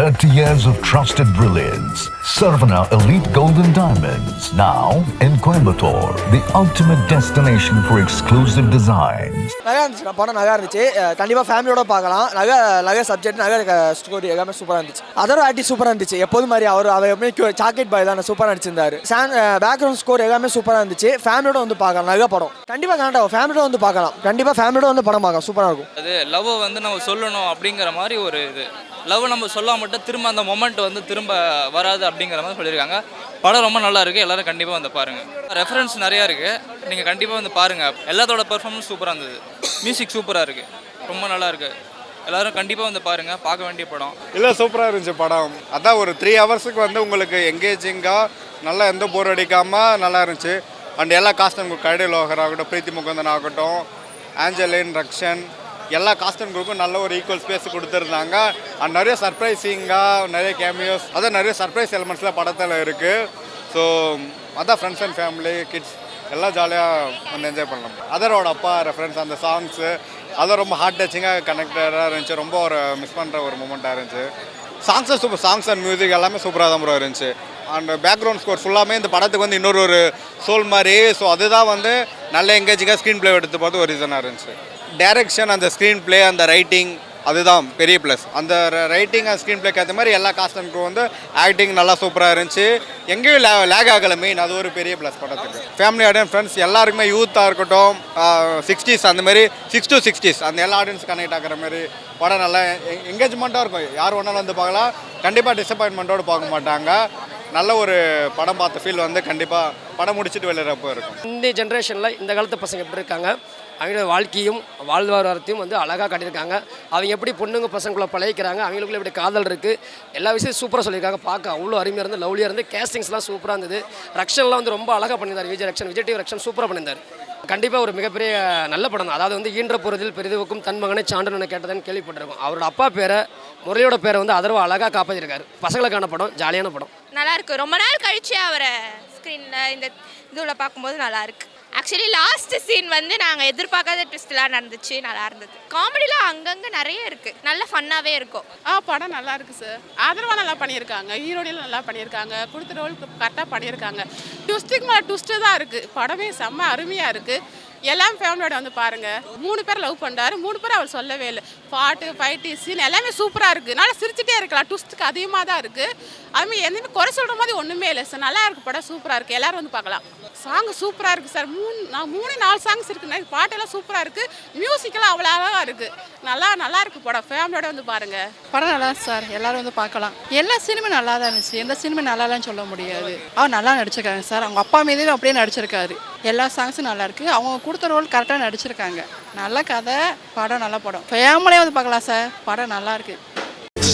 30 years of trusted brilliance. Saravana Elite Golden Diamonds, now in Coimbatore, the ultimate destination for exclusive designs. நல்லா இருந்துச்சு, படம் நல்லா இருந்துச்சு. கண்டிப்பாக ஃபேமிலியோட பார்க்கலாம். நகை சப்ஜெக்ட் ஸ்டோரி எல்லாமே சூப்பராக இருந்துச்சு. அதர் ஆர்டிஸ்ட் சூப்பராக இருந்துச்சு. எப்போதும் மாதிரி அவர் எப்பவுமே சாக்லேட் பாய் தான் சூப்பராக நடிச்சிருந்தாரு. பேக்ரவுண்ட் ஸ்கோர் எல்லாமே சூப்பராக இருந்துச்சு. ஃபேமிலியோட வந்து பார்க்கலாம். நல்ல படம் கண்டிப்பாக கரெக்டாக ஃபேமிலியோட வந்து பார்க்கலாம். கண்டிப்பாக ஃபேமிலியோட வந்து படம் பார்க்கலாம். சூப்பராக இருக்கும். அது லவ் வந்து நம்ம சொல்லணும் அப்படிங்கிற மாதிரி ஒரு இது. லவ் நம்ம சொல்லாம மட்டும் திரும்ப அந்த மொமெண்ட் வந்து திரும்ப வராது அப்படிங்கிற மாதிரி சொல்லியிருக்காங்க. படம் ரொம்ப நல்லா இருக்குது. எல்லோரும் கண்டிப்பாக வந்து பாருங்கள். ரெஃபரன்ஸ் நிறையா இருக்குது. நீங்கள் கண்டிப்பாக வந்து பாருங்கள். எல்லாத்தோட பெர்ஃபார்மன்ஸ் சூப்பராக இருந்தது. மியூசிக் சூப்பராக இருக்குது. ரொம்ப நல்லா இருக்குது. எல்லோரும் கண்டிப்பாக வந்து பாருங்கள். பார்க்க வேண்டிய படம். இல்லை, சூப்பராக இருந்துச்சு படம். அதான் ஒரு 3 ஹவர்ஸுக்கு வந்து உங்களுக்கு எங்கேஜிங்காக நல்லா எந்த போர் அடிக்காமல் நல்லா இருந்துச்சு. அண்ட் எல்லா காஸ்டும் கைடே லோகர் ஆகட்டும், பிரீத்தி முகந்தன் ஆகட்டும், ஆஞ்சலின், ரக்ஷன், எல்லா காஸ்டன் குரூப்பும் நல்ல ஒரு ஈக்குவல் ஸ்பேஸ் கொடுத்துருந்தாங்க. அண்ட் நிறைய சர்ப்ரைசிங்காக நிறைய கேமியோஸ், அதான் நிறைய சர்ப்ரைஸ் எலிமெண்ட்ஸ்லாம் படத்தில் இருக்குது. ஸோ அதான் ஃப்ரெண்ட்ஸ் அண்ட் ஃபேமிலி, கிட்ஸ் எல்லாம் ஜாலியாக வந்து என்ஜாய் பண்ணலாம். அதரோட அப்பா ரெஃபரன்ஸ், அந்த சாங்ஸு அதான் ரொம்ப ஹார்ட் டச்சிங்காக கனெக்டடாக இருந்துச்சு. ரொம்ப ஒரு மிஸ் பண்ணுற ஒரு மூமெண்ட்டாக இருந்துச்சு. சாங்ஸும் சூப்பர், சாங்ஸ் அண்ட் மியூசிக் எல்லாமே சூப்பராக தான் ப்ரோ இருந்துச்சு. அண்ட் பேக்ரவுண்ட் ஸ்கோர் ஃபுல்லாமே இந்த படத்துக்கு வந்து இன்னொரு ஒரு சோல் மாதிரி. ஸோ அதுதான் வந்து நல்ல எங்கேஜிங்காக ஸ்க்ரீன் ப்ளே எடுத்து பார்த்து ஒரு ரீசனாக இருந்துச்சு. டைரக்ஷன், அந்த ஸ்க்ரீன் ப்ளே, அந்த ரைட்டிங், அதுதான் பெரிய ப்ளஸ். அந்த ரைட்டிங் அண்ட் ஸ்க்ரீன் ப்ளேக்கு ஏற்ற மாதிரி எல்லா காஸ்டனுக்கும் வந்து ஆக்டிங் நல்லா சூப்பராக இருந்துச்சு. எங்கேயும் லேக் ஆகலை. மெயின் அது ஒரு பெரிய ப்ளஸ் படத்துக்கு. ஃபேமிலி ஆடியன்ஸ், ஃப்ரெண்ட்ஸ் எல்லாருக்குமே, யூத்தாக இருக்கட்டும், 60s அந்த மாதிரி 6 to 60s அந்த எல்லா ஆடியன்ஸ் கனெக்ட் ஆகிற மாதிரி படம் நல்லா என்கேஜ்மெண்ட்டாக இருக்கும். யார் வேணாலும் வந்து பார்க்கலாம். கண்டிப்பாக டிசப்பாயின்மெண்ட்டோடு பார்க்க மாட்டாங்க. நல்ல ஒரு படம் பார்த்த ஃபீல் வந்து கண்டிப்பாக படம் முடிச்சுட்டு வெளியிறப்போ இருக்கும். இந்த ஜென்ரேஷனில் இந்த காலத்து பசங்க எப்படி இருக்காங்க, அவங்களோட வாழ்க்கையும் வாழ்வாதாரத்தையும் வந்து அழகாக காட்டியிருக்காங்க. அவங்க எப்படி பொண்ணுங்க பசங்களை பழகிக்கிறாங்க, அவங்களுக்குள்ள எப்படி காதல் இருக்குது, எல்லா விஷயத்தையும் சூப்பராக சொல்லியிருக்காங்க. பார்க்க அவ்வளோ அருமையாக இருந்து, லவ்லியாக இருந்து, கேஸ்டிங்ஸ்லாம் சூப்பராக இருந்தது. ரக்ஷன்லாம் வந்து ரொம்ப அழகாக பண்ணியிருந்தார். விஜய் டிவி ரக்ஷன் சூப்பராக பண்ணியிருந்தார். கண்டிப்பாக ஒரு மிகப்பெரிய நல்ல படம் தான். அதாவது வந்து ஈன்ற பொறுதில் பெரிதுவுக்கும் தன் மகனை சான்றனை கேட்டதுன்னு கேள்விப்பட்டிருக்கோம். அவரோட அப்பா பேரை, முரளியோட பேரை வந்து அதர்வா அழகாக காப்பாற்றிருக்காரு. பசங்களுக்கான படம், ஜாலியான படம். நல்லாயிருக்கு. ரொம்ப நாள் கழிச்சு அவரை ஸ்க்ரீனில் இந்த இதில் பார்க்கும்போது நல்லாயிருக்கு. ஆக்சுவலி லாஸ்ட் சீன் வந்து நாங்கள் எதிர்பார்க்காத ட்விஸ்ட்லாம் நடந்துச்சு. நல்லா இருந்தது. காமெடிலாம் அங்கங்கே நிறைய இருக்குது. நல்ல ஃபன்னாகவே இருக்கும். படம் நல்லா இருக்குது சார். ஆதரவாக நல்லா பண்ணியிருக்காங்க. ஹீரோடியில் நல்லா பண்ணியிருக்காங்க. கொடுத்த ரோலுக்கு கரெக்டாக பண்ணியிருக்காங்க. ட்விஸ்ட்டுக்கு மேலே ட்விஸ்ட்டு தான் இருக்குது. படமே செம்ம அருமையாக இருக்குது. எல்லாம் ஃபேமிலியோட வந்து பாருங்கள். 3 பேர் லவ் பண்ணுறாரு. 3 பேர் அவர் சொல்லவே இல்லை. பாட்டு, ஃபைட்டு, சீன் எல்லாமே சூப்பராக இருக்குது. நல்லா சிரிச்சுட்டே இருக்கலாம். ட்விஸ்ட்டுக்கு அதிகமாக தான் இருக்குது. அதுமாதிரி எதுவுமே குறை சொல்கிற மாதிரி ஒன்றுமே இல்லை சார். நல்லா இருக்குது படம். சூப்பராக இருக்குது. எல்லோரும் வந்து பார்க்கலாம். சாங்கு சூப்பராக இருக்குது சார். 3-4 சாங்ஸ் இருக்குது. பாட்டெல்லாம் சூப்பராக இருக்குது. மியூசிக்கெல்லாம் அவ்வளோ அழகாக இருக்குது. நல்லா இருக்குது படம். ஃபேமிலியோட வந்து பாருங்கள். படம் நல்லா சார். எல்லோரும் வந்து பார்க்கலாம். எல்லா சினிமா நல்லா தான் இருந்துச்சு. எந்த சினிமா நல்லாலான்னு சொல்ல முடியாது. அவர் நல்லா நடிச்சிருக்காங்க சார். அவங்க அப்பா மீதே அப்படியே நடிச்சிருக்காரு. எல்லா சாங்ஸும் நல்லாயிருக்கு. அவங்க கொடுத்த ரோல் கரெக்டாக நடிச்சிருக்காங்க. நல்ல கதை, படம் நல்ல படம். ஃபேமிலியே வந்து பார்க்கலாம் சார். படம் நல்லாயிருக்கு.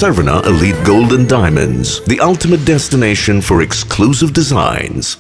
Saravana Elite Golden Diamonds, the ultimate destination for exclusive designs.